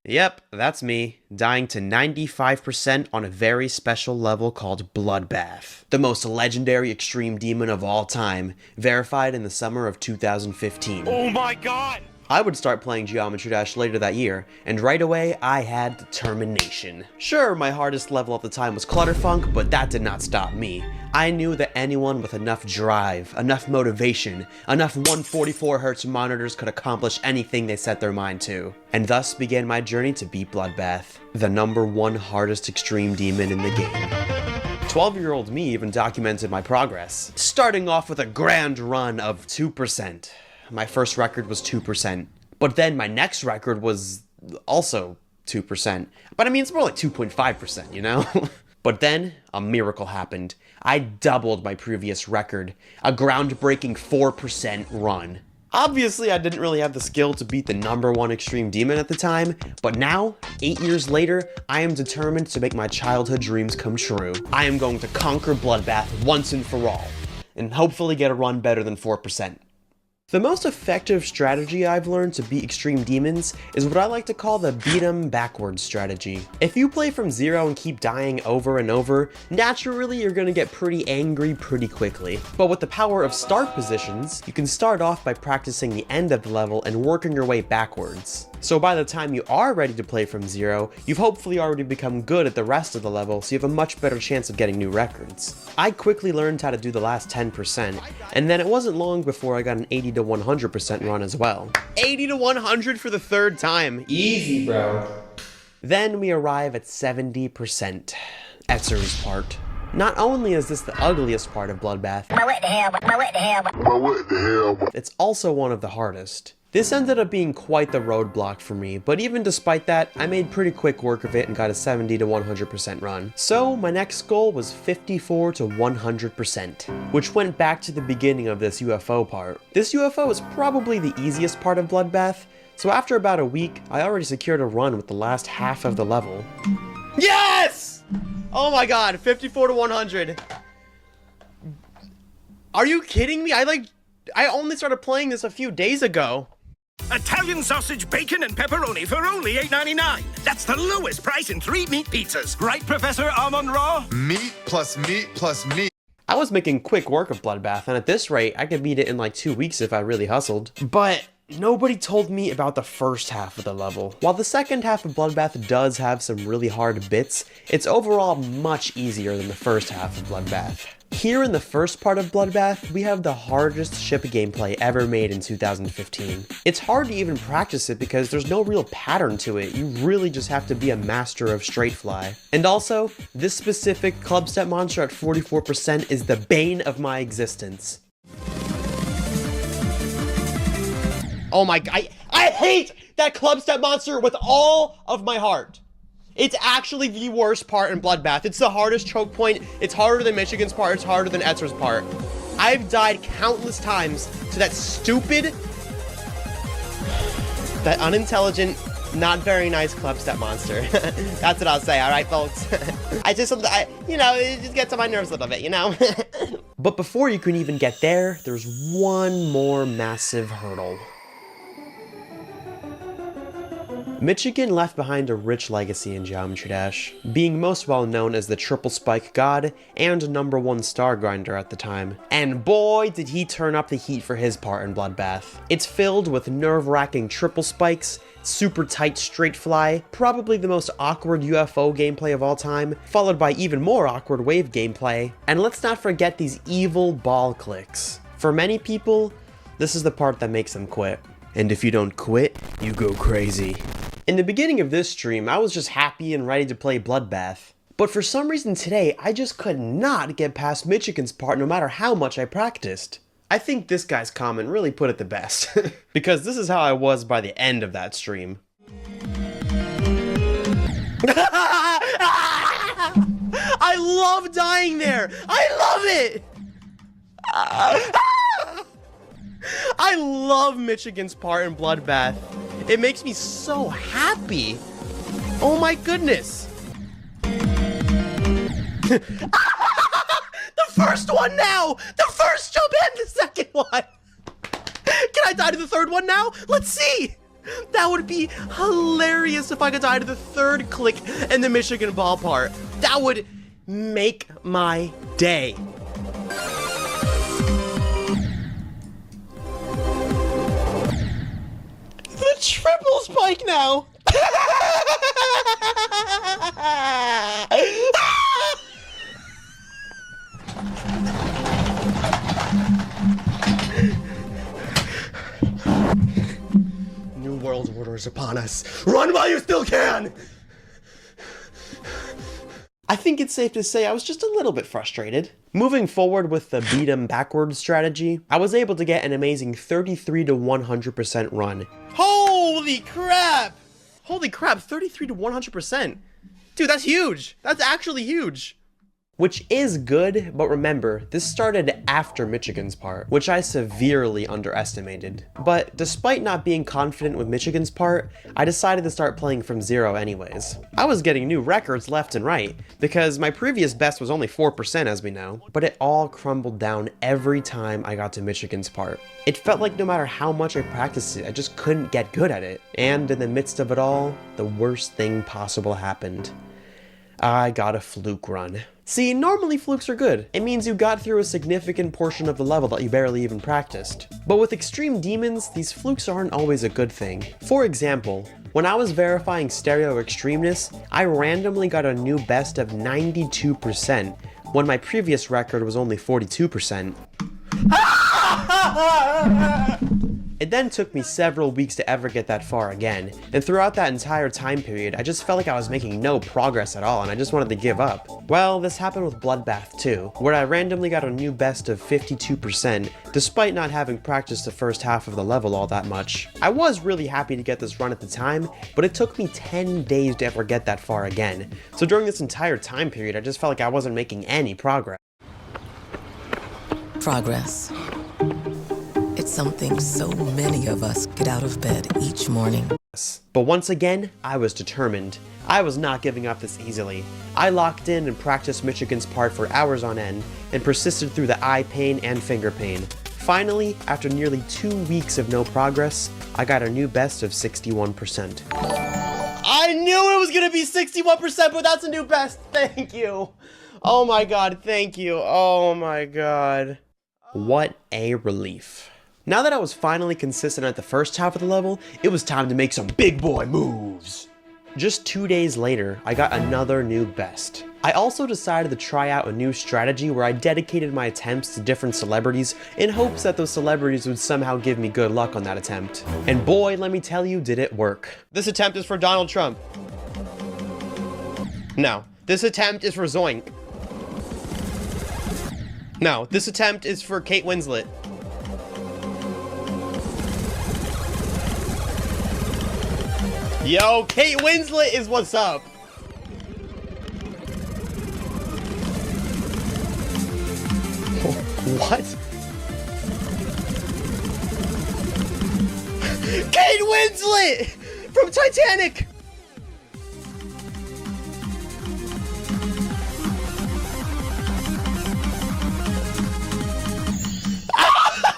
Yep, that's me, dying to 95% on a very special level called Bloodbath. The most legendary extreme demon of all time, verified in the summer of 2015. Oh my god! I would start playing Geometry Dash later that year, and right away I had determination. Sure, my hardest level at the time was Clutterfunk, but that did not stop me. I knew that anyone with enough drive, enough motivation, enough 144Hz monitors could accomplish anything they set their mind to. And thus began my journey to beat Bloodbath, the #1 hardest extreme demon in the game. 12-year-old me even documented my progress, starting off with a grand run of 2%. My first record was 2%, but then my next record was also 2%. But I mean, it's more like 2.5%, you know? But then, a miracle happened. I doubled my previous record, a groundbreaking 4% run. Obviously, I didn't really have the skill to beat the #1 extreme demon at the time, but now, 8 years later, I am determined to make my childhood dreams come true. I am going to conquer Bloodbath once and for all, and hopefully get a run better than 4%. The most effective strategy I've learned to beat extreme demons is what I like to call the beat 'em backwards strategy. If you play from zero and keep dying over and over, naturally you're gonna get pretty angry pretty quickly. But with the power of start positions, you can start off by practicing the end of the level and working your way backwards. So by the time you are ready to play from zero, you've hopefully already become good at the rest of the level, so you have a much better chance of getting new records. I quickly learned how to do the last 10%, and then it wasn't long before I got an 80 to 100% run as well. 80 to 100 for the third time. Easy, bro. Then we arrive at 70%. Etzer's part. Not only is this the ugliest part of Bloodbath, it's also one of the hardest. This ended up being quite the roadblock for me, but even despite that, I made pretty quick work of it and got a 70 to 100% run. So my next goal was 54 to 100%, which went back to the beginning of this UFO part. This UFO is probably the easiest part of Bloodbath, so after about a week, I already secured a run with the last half of the level. Yes! Oh my god, 54 to 100. Are you kidding me? I only started playing this a few days ago. Italian sausage, bacon, and pepperoni for only $8.99. That's the lowest price in 3 meat pizzas. Right, Professor Amon-Ra? Meat plus meat plus meat. I was making quick work of Bloodbath, and at this rate, I could beat it in like 2 weeks if I really hustled. But nobody told me about the first half of the level. While the second half of Bloodbath does have some really hard bits, it's overall much easier than the first half of Bloodbath. Here in the first part of Bloodbath, we have the hardest ship gameplay ever made in 2015. It's hard to even practice it because there's no real pattern to it. You really just have to be a master of straight fly. And also, this specific club step monster at 44% is the bane of my existence. Oh my god, I hate that club step monster with all of my heart. It's actually the worst part in Bloodbath. It's the hardest choke point. It's harder than Michigan's part. It's harder than Etzer's part. I've died countless times to that stupid, that unintelligent, not very nice club step monster. That's what I'll say, alright folks? It just gets on my nerves a little bit, you know? But before you can even get there, there's one more massive hurdle. Michigan left behind a rich legacy in Geometry Dash, being most well known as the triple spike god and #1 star grinder at the time. And boy did he turn up the heat for his part in Bloodbath. It's filled with nerve-wracking triple spikes, super tight straight fly, probably the most awkward UFO gameplay of all time, followed by even more awkward wave gameplay, and let's not forget these evil ball clicks. For many people, this is the part that makes them quit. And if you don't quit, you go crazy. In the beginning of this stream, I was just happy and ready to play Bloodbath. But for some reason today, I just could not get past Michigan's part no matter how much I practiced. I think this guy's comment really put it the best, because this is how I was by the end of that stream. I love dying there! I love it! I love Michigan's part in Bloodbath. It makes me so happy. Oh my goodness. The first one now! The first jump and the second one! Can I die to the third one now? Let's see! That would be hilarious if I could die to the third click in the Michigan ball part. That would make my day. The triple spike now. New world order is upon us. Run while you still can! I think it's safe to say I was just a little bit frustrated. Moving forward with the beat 'em backwards strategy, I was able to get an amazing 33 to 100% run. Holy crap! Holy crap, 33 to 100%. Dude, that's huge! That's actually huge! Which is good, but remember, this started after Michigan's part, which I severely underestimated. But despite not being confident with Michigan's part, I decided to start playing from zero anyways. I was getting new records left and right, because my previous best was only 4% as we know, but it all crumbled down every time I got to Michigan's part. It felt like no matter how much I practiced it, I just couldn't get good at it. And in the midst of it all, the worst thing possible happened. I got a fluke run. See, normally flukes are good. It means you got through a significant portion of the level that you barely even practiced. But with extreme demons, these flukes aren't always a good thing. For example, when I was verifying stereo extremeness, I randomly got a new best of 92%, when my previous record was only 42%. It then took me several weeks to ever get that far again, and throughout that entire time period, I just felt like I was making no progress at all and I just wanted to give up. Well, this happened with Bloodbath too, where I randomly got a new best of 52%, despite not having practiced the first half of the level all that much. I was really happy to get this run at the time, but it took me 10 days to ever get that far again, so during this entire time period, I just felt like I wasn't making any progress. Progress. It's something so many of us get out of bed each morning. But once again, I was determined. I was not giving up this easily. I locked in and practiced Michigan's part for hours on end, and persisted through the eye pain and finger pain. Finally, after nearly 2 weeks of no progress, I got a new best of 61%. I knew it was gonna be 61%, but that's a new best. Thank you. Oh my god, thank you. Oh my god. What a relief. Now that I was finally consistent at the first half of the level, it was time to make some big boy moves. Just 2 days later, I got another new best. I also decided to try out a new strategy where I dedicated my attempts to different celebrities in hopes that those celebrities would somehow give me good luck on that attempt. And boy, let me tell you, did it work. This attempt is for Donald Trump. No, this attempt is for Zoink. No, this attempt is for Kate Winslet. Yo, Kate Winslet is what's up. What? Kate Winslet from Titanic.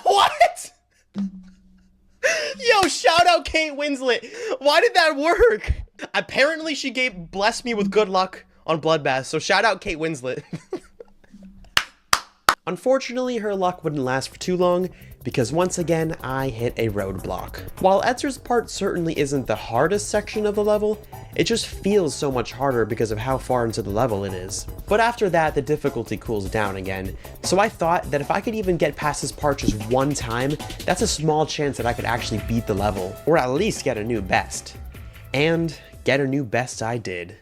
What? Yo, shout out Kate Winslet. Why did that work? Apparently she blessed me with good luck on Bloodbath, so shout out Kate Winslet. Unfortunately, her luck wouldn't last for too long, because once again, I hit a roadblock. While Etzer's part certainly isn't the hardest section of the level, it just feels so much harder because of how far into the level it is. But after that, the difficulty cools down again, so I thought that if I could even get past this part just one time, that's a small chance that I could actually beat the level, or at least get a new best. And get a new best I did.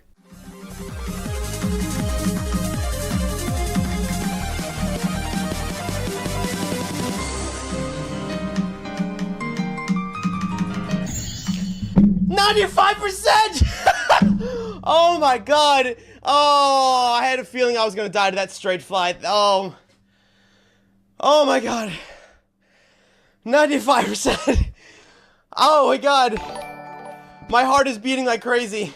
%! Oh my god. Oh, I had a feeling I was gonna die to that straight fly. Oh my god. 95%. Oh my god. My heart is beating like crazy.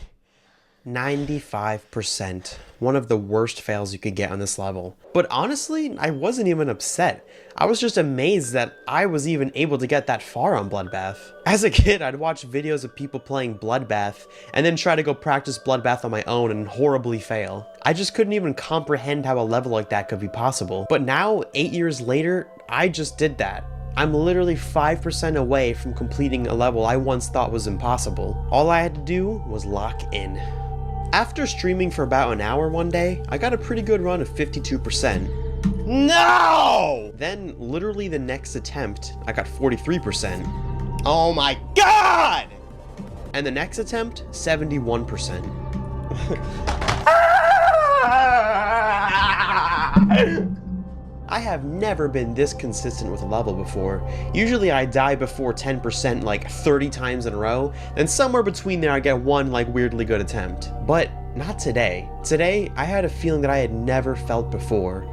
95%. one of the worst fails you could get on this level. But honestly, I wasn't even upset. I was just amazed that I was even able to get that far on Bloodbath. As a kid, I'd watch videos of people playing Bloodbath and then try to go practice Bloodbath on my own and horribly fail. I just couldn't even comprehend how a level like that could be possible. But now, 8 years later, I just did that. I'm literally 5% away from completing a level I once thought was impossible. All I had to do was lock in. After streaming for about an hour one day, I got a pretty good run of 52%. No! Then, literally the next attempt, I got 43%. Oh my god! And the next attempt, 71%. I have never been this consistent with a level before. Usually I die before 10% like 30 times in a row, then somewhere between there I get one like weirdly good attempt. But not today. Today, I had a feeling that I had never felt before.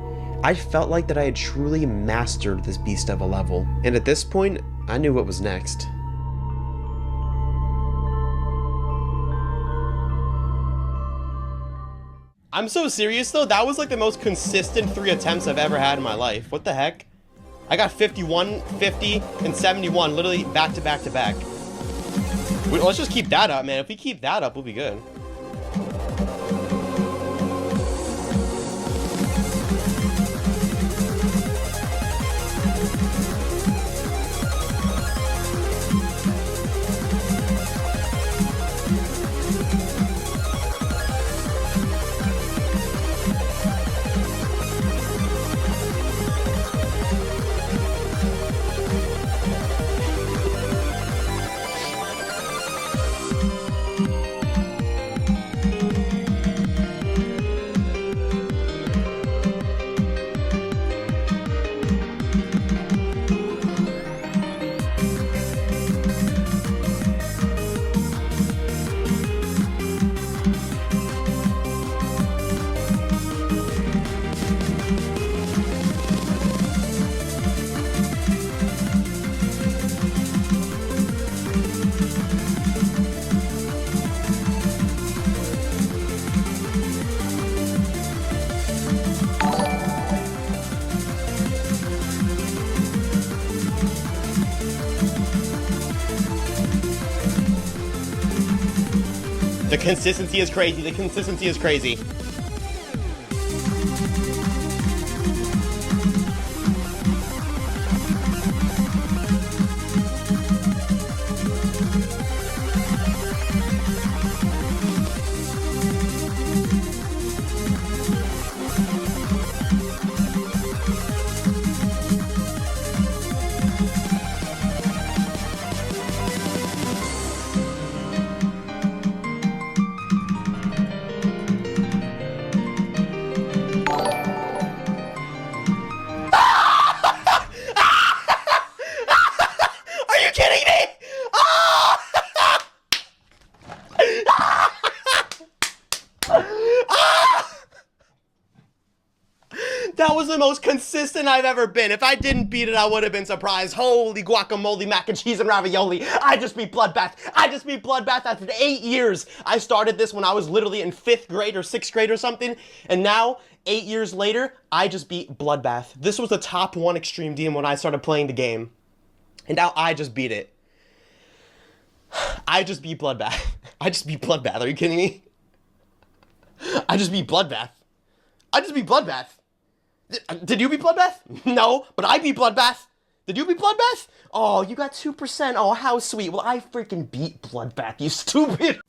I felt like that I had truly mastered this beast of a level. And at this point, I knew what was next. I'm so serious though, that was like the most consistent 3 attempts I've ever had in my life. What the heck? I got 51, 50, and 71, literally back to back to back. Let's just keep that up, man. If we keep that up, we'll be good. The consistency is crazy. The consistency is crazy. That was the most consistent I've ever been. If I didn't beat it, I would have been surprised. Holy guacamole, mac and cheese, and ravioli. I just beat Bloodbath. I just beat Bloodbath after 8 years. I started this when I was literally in 5th grade or 6th grade or something. And now, 8 years later, I just beat Bloodbath. This was the top 1 Extreme DM when I started playing the game. And now I just beat it. I just beat Bloodbath. I just beat Bloodbath. Are you kidding me? I just beat Bloodbath. I just beat Bloodbath. Did you beat Bloodbath? No, but I beat Bloodbath. Did you beat Bloodbath? Oh, you got 2%. Oh, how sweet. Well, I freaking beat Bloodbath, you stupid.